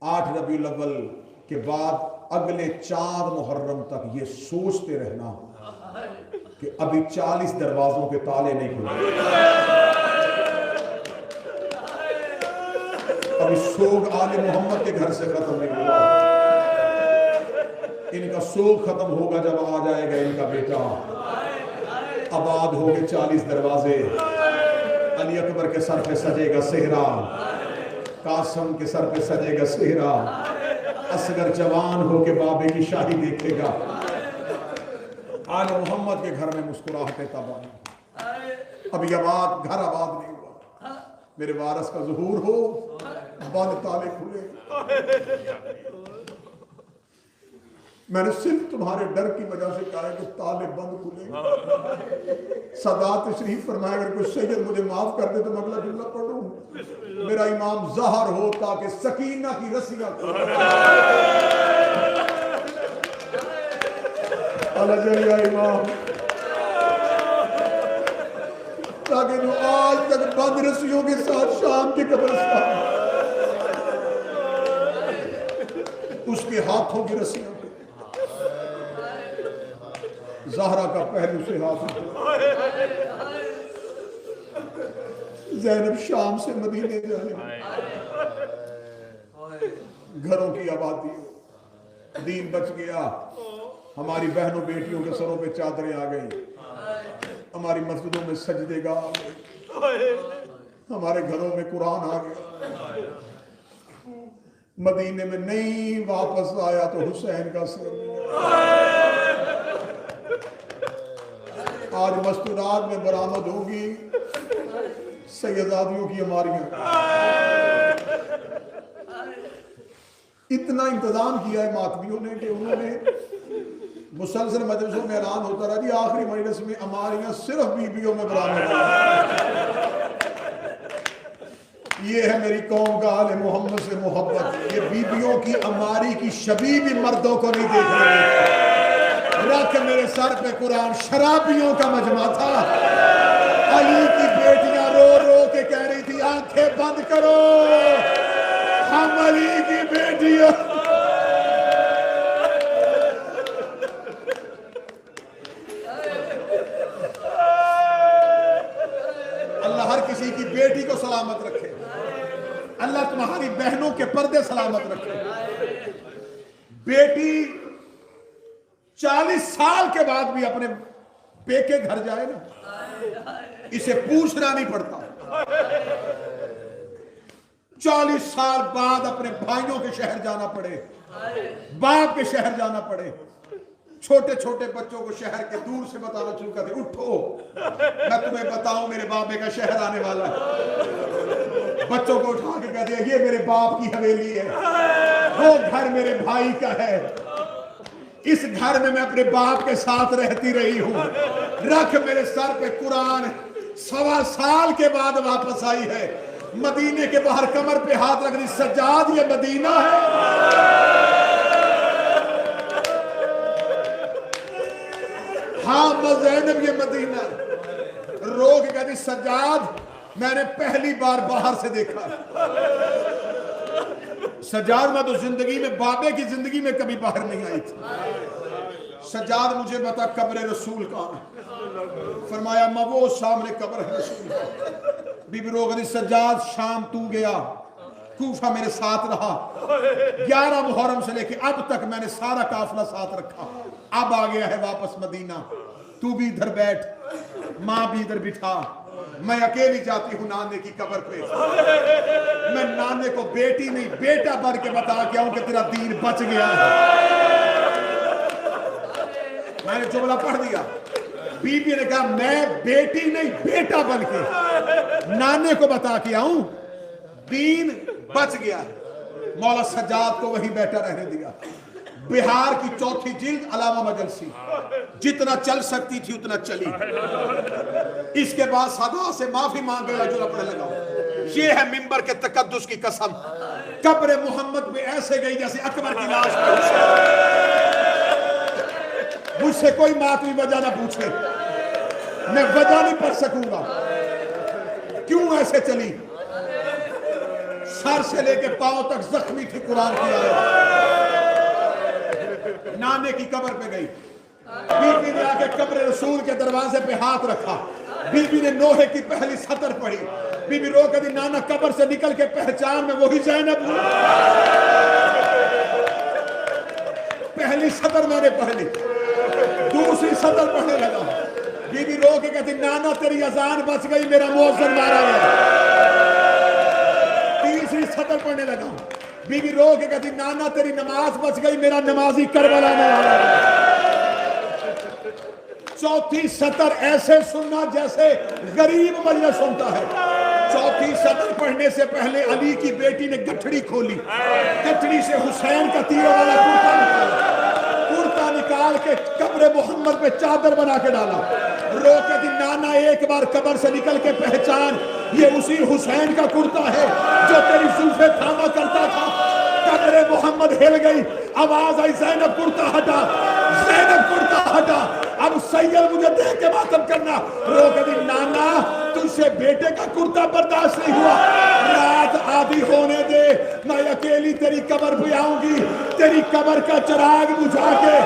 8 ربیع الاول کے بعد اگلے 4 محرم تک یہ سوچتے رہنا کہ ابھی 40 دروازوں کے تالے نہیں کھلے، ابھی سوگ آل محمد کے گھر سے ختم نہیں ہوا، ان کا سوگ ختم ہوگا جب آ جائے گا ان کا بیٹا، آباد ہو گئے 40 دروازے، علی اکبر کے سر پہ سجے گا صحرا، قاسم کے سر پہ سجے گا صحرا، اصغر جوان ہو کے بابے کی شاہی دیکھے گا، آل محمد کے گھر میں مسکراہٹیں تب آئیں، ابھی گھر آباد نہیں ہوا، میرے وارث کا ظہور ہو، بند تالے کھلے۔ میں نے صرف تمہارے ڈر کی وجہ سے کہا ہے کہ تالے بند کھلے۔ سادات تشریف فرمایا اگر کوئی سید مجھے معاف کر دے تو میں اگلا جملہ پڑھوں، میرا امام ظاہر ہو تاکہ سکینہ کی رسیاں اللہ جلیہ امام، تاکہ وہ آج تک بند رسیوں کے ساتھ شام کے قبرستان اس کے ہاتھوں کی رسیاں زہرا کا پہلو سے ہاتھ، زینب شام سے مدینے جانے، گھروں کی آبادی، دین بچ گیا، ہماری بہنوں بیٹیوں کے سروں پہ چادریں آ گئی، ہماری مسجدوں میں سجدے گاہ آ گئے، ہمارے گھروں میں قرآن آ گیا، مدینے میں نہیں واپس آیا تو حسین کا سر آج مستورات میں برآمد ہوگی سیدادیوں کی ہماریاں، اتنا انتظام کیا ہے ماتمیوں نے کہ انہوں نے مسلسل مجلسوں میں اعلان ہوتا رہا جی آخری مجلس میں ہماریاں صرف بیویوں میں برآمد ہیں۔ یہ ہے میری قوم کا آل محمد سے محبت، یہ بیویوں کی اماری کی شبیہ بھی مردوں کو نہیں دیکھ رہے، رکھ میرے سر پہ قرآن، شرابیوں کا مجمع تھا، علی کی بیٹیاں رو رو کے کہہ رہی تھی آنکھیں بند کرو، ہم علی کی بیٹیاں۔ اللہ ہر کسی کی بیٹی کو سلامت رکھے، اللہ تمہاری بہنوں کے پردے سلامت رکھے۔ بیٹی 40 سال کے بعد بھی اپنے پیکے گھر جائے نا، اسے پوچھنا نہیں پڑتا، 40 سال بعد اپنے بھائیوں کے شہر جانا پڑے، باپ کے شہر جانا پڑے، چھوٹے چھوٹے بچوں کو شہر کے دور سے بتانا شروع کرتے اٹھو میں تمہیں بتاؤں میرے بابے کا شہر آنے والا ہے، بچوں کو اٹھا کے کہتے ہیں یہ میرے باپ کی حویلی ہے، وہ گھر میرے بھائی کا ہے، اس گھر میں میں اپنے باپ کے ساتھ رہتی رہی ہوں، رکھ میرے سر پہ قرآن، 1.25 سال کے بعد واپس آئی ہے، مدینے کے باہر کمر پہ ہاتھ رکھ دی، سجاد یہ مدینہ ہے، ہاں زینب یہ مدینہ، رو کے کہتی سجاد میں نے پہلی بار باہر سے دیکھا، سجاد میں تو زندگی میں بابے کی زندگی میں کبھی باہر نہیں آئی تھی، سجاد مجھے بتا قبر رسول کہاں ہے؟ فرمایا ماں وہ سامنے قبر ہے رسول، بی بی رو کہتی سجاد شام تو گیا، کوفہ میرے ساتھ رہا، 11 محرم سے لے کے اب تک میں نے سارا قافلہ ساتھ رکھا، اب آ گیا ہے واپس مدینہ، تو بھی ادھر بیٹھ، ماں بھی ادھر بٹھا، میں اکیلی جاتی ہوں نانے کی قبر پہ، میں نانے کو بیٹی نہیں بیٹا بن کے بتا کے آؤں کہ تیرا دین بچ گیا ہے، میں نے جملہ پڑھ دیا، بی بی نے کہا میں بیٹی نہیں بیٹا بن کے نانے کو بتا کے آؤں دین بچ گیا ہے، مولا سجاد کو وہی بیٹا رہنے دیا، بہار کی 4تھی جلد علامہ مجلسی، جتنا چل سکتی تھی اتنا چلی، اس کے بعد صدا سے معافی مانگے جو پڑھنے لگا، یہ ہے منبر کے تقدس کی قسم، قبر محمد پہ ایسے گئی جیسے اکبر کی لاش پہ حسین، مجھ سے کوئی ماتمی وجہ نہ پوچھے، میں وجہ نہیں پڑھ سکوں گا، کیوں ایسے چلی، سر سے لے کے پاؤں تک زخمی تھی قرآن کی آیت. نانے کی قبر پہ گئی, بی بی نے آ کے قبر رسول کے دروازے پہ ہاتھ رکھا, بی بی نے نوحے کی پہلی سطر پڑھی. بی بی رو کہتی نانا قبر سے نکل کے پہچان میں وہی زینب ہوں. پہلی سطر میں نے پڑھ لی, دوسری سطر پڑھنے لگا. بی بی رو کے کہتی نانا تیری اذان بچ گئی, میرا مؤذن مارا گیا. تیسری سطر پڑھنے لگا. بی بی رو کے کہتی نانا تیری نماز بچ گئی, میرا نمازی کربلا میں مارا گیا. چوتھی سطر ایسے سننا جیسے غریب مجلس سنتا ہے. چوتھی سطر پڑھنے سے پہلے علی کی بیٹی نے گٹھڑی کھولی, گٹھڑی سے حسین کا تیروں والا کرتا نکال کے قبر محمد پہ چادر بنا کے ڈالا. رو کے دی نانا ایک بار قبر سے نکل کے پہچان, یہ اسی حسین کا کرتا ہے جو تیری زلفیں تھاما کرتا تھا. قبر محمد ہل گئی, آواز آئی زینب کرتا ہٹا, زینب کرتا ہٹا, اب سید مجھے دیکھ کے ماتم کرنا. رو کے دی نانا تجھ سے بیٹے کا کرتا برداشت نہیں ہوا, رات آدھی ہونے دے, میں اکیلی تیری قبر پہ آؤں گی, تیری قبر کا چراغ بجھا کے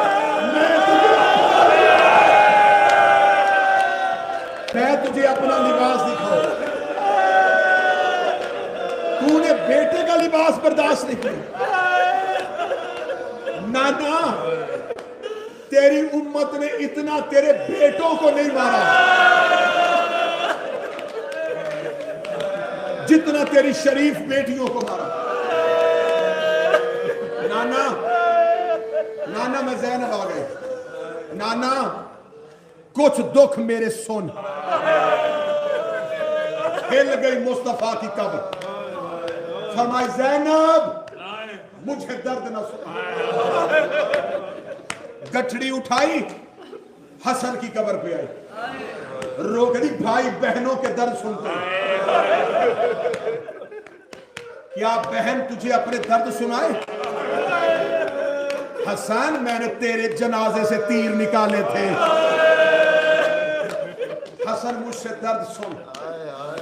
میں تجھے اپنا لباس دکھاؤں. تو نے بیٹے کا لباس برداشت نہیں کیا. نانا تیری امت نے اتنا تیرے بیٹوں کو نہیں مارا جتنا تیری شریف بیٹیوں کو مارا. نانا میں زینب آ گئے. نانا کچھ دکھ میرے سن. ہل گئی مصطفیٰ کی قبر. فرمائی زینب مجھے درد نہ سن. گٹھڑی اٹھائی, حسن کی قبر پہ آئی. رو گئی بھائی بہنوں کے درد سنتے ہیں. کیا بہن تجھے اپنے درد سنائے؟ حسن میں نے تیرے جنازے سے تیر نکالے تھے. حسن مجھ سے درد سن.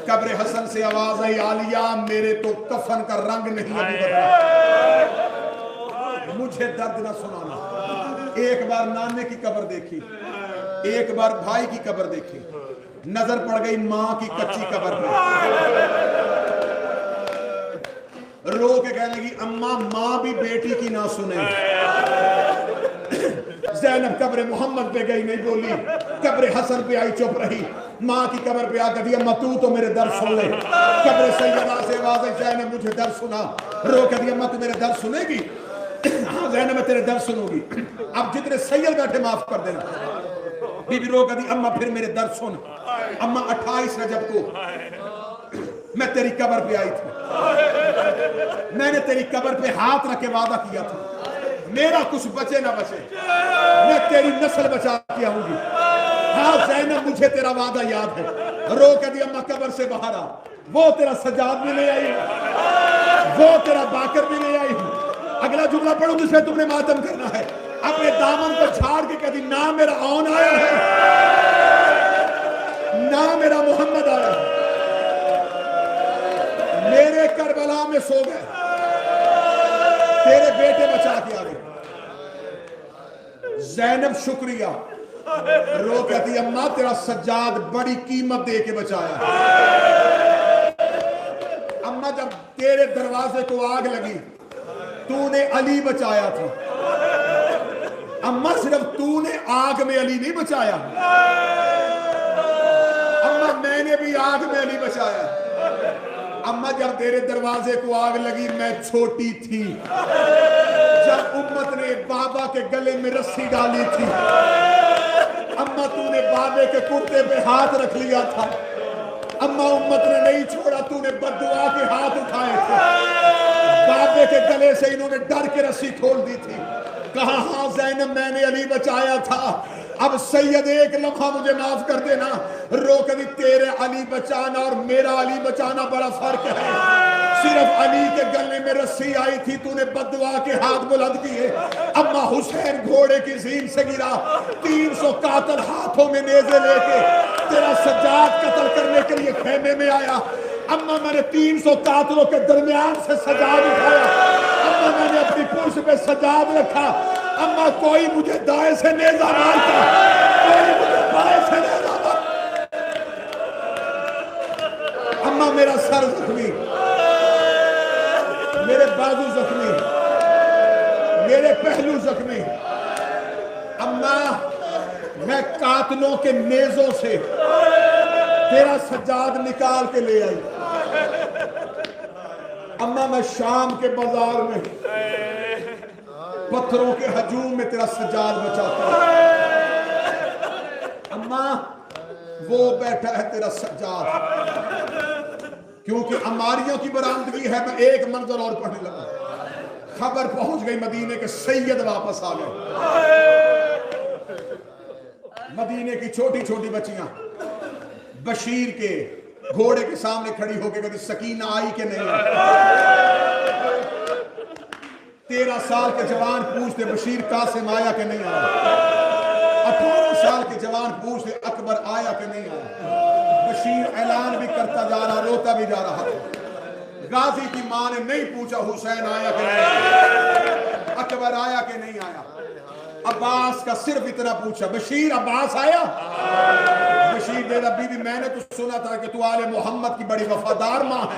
قبر حسن سے آواز آئی عالیہ میرے تو کفن کا رنگ نہیں ابھی بدلا, مجھے درد نہ سنانا. ایک بار نانے کی قبر دیکھی, ایک بار بھائی کی قبر دیکھی, نظر پڑ گئی ماں کی کچی قبر پہ. رو کے کہنے لگی اماں ماں بھی بیٹی کی نہ سنے. زینب قبر محمد پہ گئی نہیں بولی, قبر حسن پہ آئی چپ رہی. ماں کی قبر پہ آ کر دیا اماں تو میرے درد سن لے. قبر سیدہ سے آواز آئی زینب مجھے درد سنا. رو کے دیا اماں تو میرے درد سنے گی؟ ہاں زینب میں تیرے درد سنوں گی. اب جتنے سید بیٹھے معاف کر دینا. بی بی رو کے دی اماں پھر میرے درد سن. اماں 28 رجب کو میں تیری قبر پہ آئی تھی, میں نے تیری قبر پہ ہاتھ رکھ کے وعدہ کیا تھا میرا کچھ بچے نہ بچے, میں تیری نسل بچا کے آؤں گی. ہاں زینب مجھے تیرا وعدہ یاد ہے. رو کے دی اماں قبر سے باہر آ, وہ تیرا سجاد بھی لے آئی, وہ تیرا باکر بھی لے آئی. اگلا جملہ پڑھو جس میں تم نے ماتم کرنا ہے. اپنے دامن کو چھاڑ کے کہتی نہ میرا آن آیا ہے, نہ میرا محمد آیا ہے, میرے کربلا میں سو گئے, تیرے بیٹے بچا کے آ گئے. زینب شکریہ. رو کہتی اماں تیرا سجاد بڑی قیمت دے کے بچایا. اماں جب تیرے دروازے کو آگ لگی تو نے علی بچایا تھا. اماں صرف تو نے آگ میں علی نہیں بچایا, اماں میں نے بھی آگ میں علی بچایا. اماں جب تیرے دروازے کو آگ لگی میں چھوٹی تھی, جب امت نے بابا کے گلے میں رسی ڈالی تھی. اماں تو نے بابے کے کرتے پہ ہاتھ رکھ لیا تھا. اماں امت نے نہیں چھوڑا, تو نے بددعا کے ہاتھ اٹھائے تھے. بابے کے گلے سے انہوں نے ڈر کے رسی کھول دی تھی. کہا ہاں زینب میں نے علی بچایا تھا, اب سید ایک لمحہ مجھے معاف کر دینا. رو کبھی تیرے علی بچانا اور میرا علی بچانا بڑا فرق ہے. صرف علی کے گلے میں رسی آئی تھی, تو نے بددعا کے ہاتھ بلند کیے. اما حسین گھوڑے کی زین سے گرا, 300 قاتل ہاتھوں میں نیزے لے کے تیرا سجاد قتل کرنے کے لیے خیمے میں آیا. اما میں نے 300 قاتلوں کے درمیان سے سجاد اٹھایا، اما میں نے اپنی پرس پہ سجاد رکھا، اما کوئی مجھے دائیں سے نیزہ مارتا، کوئی مجھے بائیں سے نیزہ مارتا، اما میرا سر زخمی، میرے بازو زخمی، میرے پہلو زخمی، اما میں قاتلوں کے نیزوں سے تیرا سجاد نکال کے لے آئی، اما میں شام کے بازار میں پتھروں کے ہجوم میں تیرا سجاد بچاتا ہوں، اما وہ بیٹھا ہے تیرا سجاد، کیونکہ عماریوں کی برآمدگی ہے۔ میں ایک منظر اور پڑھنے لگا، خبر پہنچ گئی مدینے کے سید واپس آ گئے، مدینے کی چھوٹی چھوٹی بچیاں بشیر کے گھوڑے کے سامنے کھڑی ہو کے کہتی سکینہ آئی کہ نہیں آئی، 13 سال کے جوان پوچھتے بشیر قاسم آیا کہ نہیں آیا، 18 سال کے جوان پوچھتے اکبر آیا کہ نہیں آیا، بشیر اعلان بھی کرتا جا رہا، روتا بھی جا رہا، غازی کی ماں نے نہیں پوچھا حسین آیا کہ نہیں آیا، اکبر آیا کہ نہیں آیا، عباس کا صرف اتنا پوچھا بشیر عباس آیا، بشیر دے رہا بی بی میں نے تو سنا تھا کہ تو آل محمد کی بڑی وفادار ماں ہے،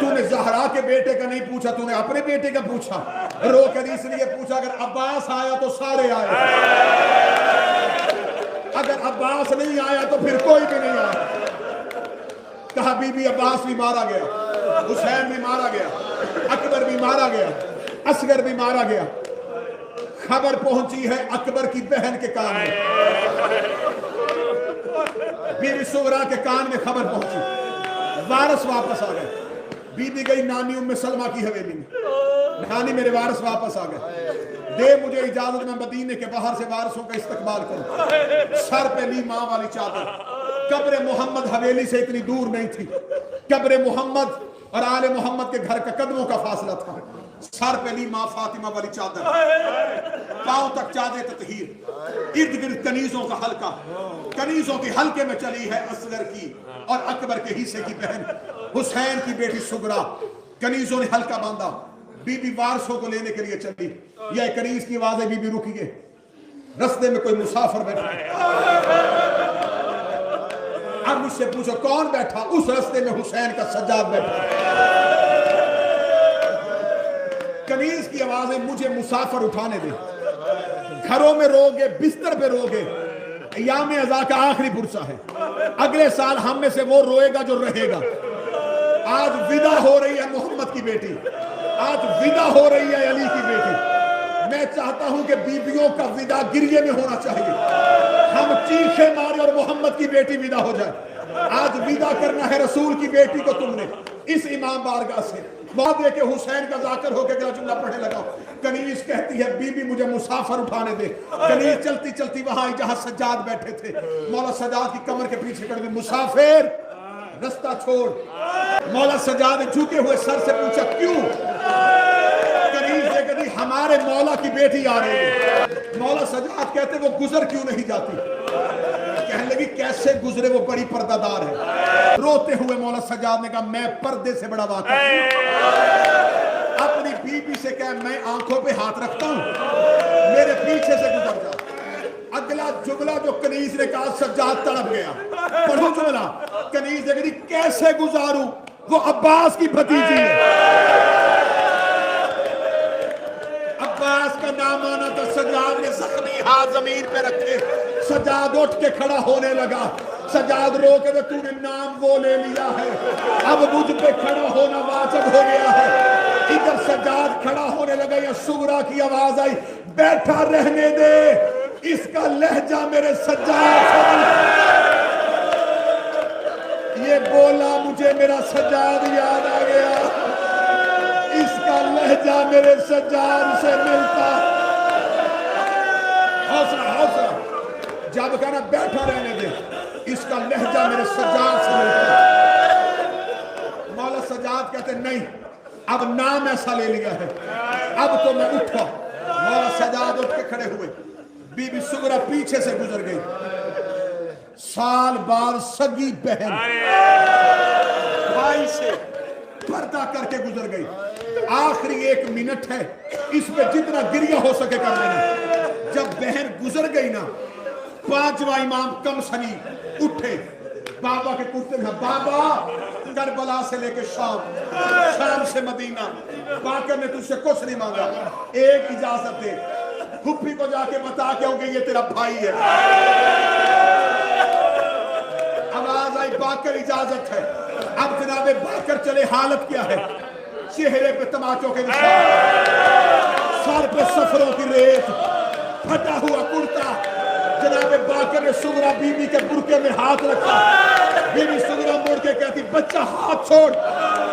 تو نے زہرا کے بیٹے کا نہیں پوچھا، تو نے اپنے بیٹے کا پوچھا، رو کر اس لیے پوچھا اگر عباس آیا تو سارے آئے، اگر عباس نہیں آیا تو پھر کوئی بھی نہیں آیا، کہا بی بی عباس بھی مارا گیا، حسین بھی مارا گیا، اکبر بھی مارا گیا، اصغر بھی مارا گیا، خبر پہنچی ہے اکبر کی بہن کے کان میں، بی بی صغرا کے کان میں خبر پہنچی، وارث واپس آ گئے، بی بی گئی نانی ام سلمہ کی حویلی میں، نانی میرے وارث واپس آ گئے، دے مجھے اجازت میں مدینے کے باہر سے وارثوں کا استقبال کروں، سر پہ لی ماں والی چادر، قبر محمد حویلی سے اتنی دور نہیں تھی، قبر محمد اور آل محمد کے گھر کا قدموں کا فاصلہ تھا، سر پہ لی ماں فاطمہ والی چادر، پاؤں تک چادر تطہیر، ارد گرد کنیزوں کا حلقہ، کنیزوں کی حلقے میں چلی ہے اصغر کی اور اکبر کے حصے کی بہن حسین کی بیٹی صغرا، کنیزوں نے حلقہ باندھا، بی بی وارثوں کو لینے کے لیے چلی، یہ کنیز کی آواز ہے بی بی رکی گئے، رستے میں کوئی مسافر بیٹھا، اب مجھ سے پوچھو کون بیٹھا، اس رستے میں حسین کا سجاد بیٹھا، کنیز کی آواز ہے مجھے مسافر اٹھانے دے، گھروں میں روگے، بستر پہ روگے، ایام ازا کا آخری پرسہ ہے، اگلے سال ہم میں سے وہ روئے گا جو رہے گا، آج ودا ہو رہی ہے محمد کی بیٹی، آج ودا ہو رہی ہے علی کی بیٹی، میں چاہتا ہوں کہ بیبیوں کا ودا گریے میں ہونا چاہیے، ہم چیخے مارے اور محمد کی بیٹی ودا ہو جائے، آج ودا کرنا ہے رسول کی بیٹی کو تم نے، اس امام بارگاہ سے، وعدے کے حسین کا ذاکر ہو کے اگلا جملہ پڑھنے لگا، کنیز کہتی ہے بی بی مجھے مسافر اٹھانے دے، کنیز چلتی چلتی وہاں آئی جہاں سجاد بیٹھے تھے، مولا سجاد کی کمر کے پیچھے کر دی، مسافر رستہ چھوڑ، مولا سجاد جھکے ہوئے سر سے پوچھا کیوں، کنیز نے کہتی ہمارے مولا کی بیٹی آ رہی ہے، مولا سجاد کہتے وہ گزر کیوں نہیں جاتی، کہنے لگی کیسے گزرے وہ بڑی پردہ دار ہے، روتے ہوئے مولا سجاد نے کہا میں پردے سے بڑا واقف ہوں، اپنی بی بی سے کہا میں آنکھوں پہ ہاتھ رکھتا ہوں، میرے پیچھے سے گزر جا، اگلا جملہ جو کنیز نے کہا سجاد تڑپ گیا، پڑھو جملہ، کنیز نے کہا کیسے گزاروں، وہ عباس کی بھتیجی ہے، عباس کا نام آنا تھا، سجاد نے زخمی ہاتھ زمین پہ رکھے، سجاد اٹھ کے کھڑا ہونے لگا، سجاد رو کے تو نے نام وہ لے لیا ہے، اب مجھ پہ کھڑا ہونا واجب ہو گیا ہے، ادھر سجاد کھڑا ہونے لگا، یا صغرا کی آواز آئی بیٹھا رہنے دے، اس کا لہجہ میرے سجاد یہ بولا مجھے میرا سجاد یاد آ گیا، اس کا لہجہ میرے سجاد سے ملتا، حوصلہ حوصلہ، جب کہنا بیٹھا رہنے دے اس کا لہجہ میرے سجاد سے ملتا، مولا سجاد کہتے نہیں اب نام ایسا لے لیا ہے، اب تو میں اٹھا، مولا سجاد اٹھ کے کھڑے ہوئے، بی بی صغرا پیچھے سے گزر گئی، سال بعد سگی بہن بھائی سے پردہ کر کے گزر گئی. آخری 1 منٹ ہے, اس پہ جتنا گریہ ہو سکے کر لینا. جب بہن گزر گئی نا, 5واں امام کم سنی اٹھے, بابا کے کرتے میں, بابا کربلا سے لے کے شام, شام سے مدینہ, باقر نے تجھ سے کچھ نہیں مانگا, ایک اجازت دے, پھپھی کو جا کے بتا کے ہوں کہ یہ تیرا بھائی ہے. آواز آئی, باقر اجازت ہے. اب جناب باقر چلے, حالت کیا ہے, چہرے پہ تماچوں کے نشان, سر پہ سفروں کی ریت, پھٹا ہوا کرتا. جناب باقر نے سغرا بی بی کے برقعے میں ہاتھ رکھا. بی بی سغرا مڑ کے کہتی, بچہ ہاتھ چھوڑ,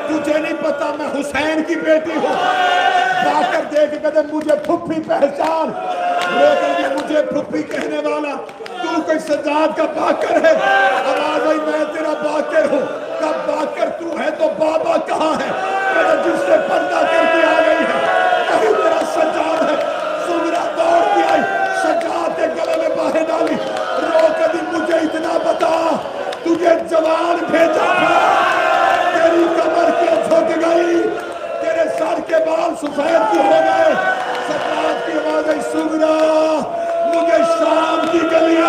تجھے نہیں پتا میں حسین کی بیٹی ہوں. باقر دیکھ کے کہتے, مجھے پھپھی پہچان. لیکن مجھے پھپھی کہنے والا تو کوئی سجاد کا باقر ہے. آواز آئی, میں تیرا باقر ہوں. کب باقر تو ہے تو بابا کہاں ہے؟ جس سے پردہ کر کے آ گئی ہے, کہیں تیرا سجاد ہے. سغرا دوڑ کے آئی, سجاد کے گلے میں باہیں ڈالی, رو کے دی, مجھے اتنا بتا, تجھے جوان بھیجا تھا, تیری کمر کیوں جھک گئی, تیرے سر کے بال سفید کیوں ہو گئے؟ سجاد کی آواز آئی, سغرا مجھے شام کی گلیاں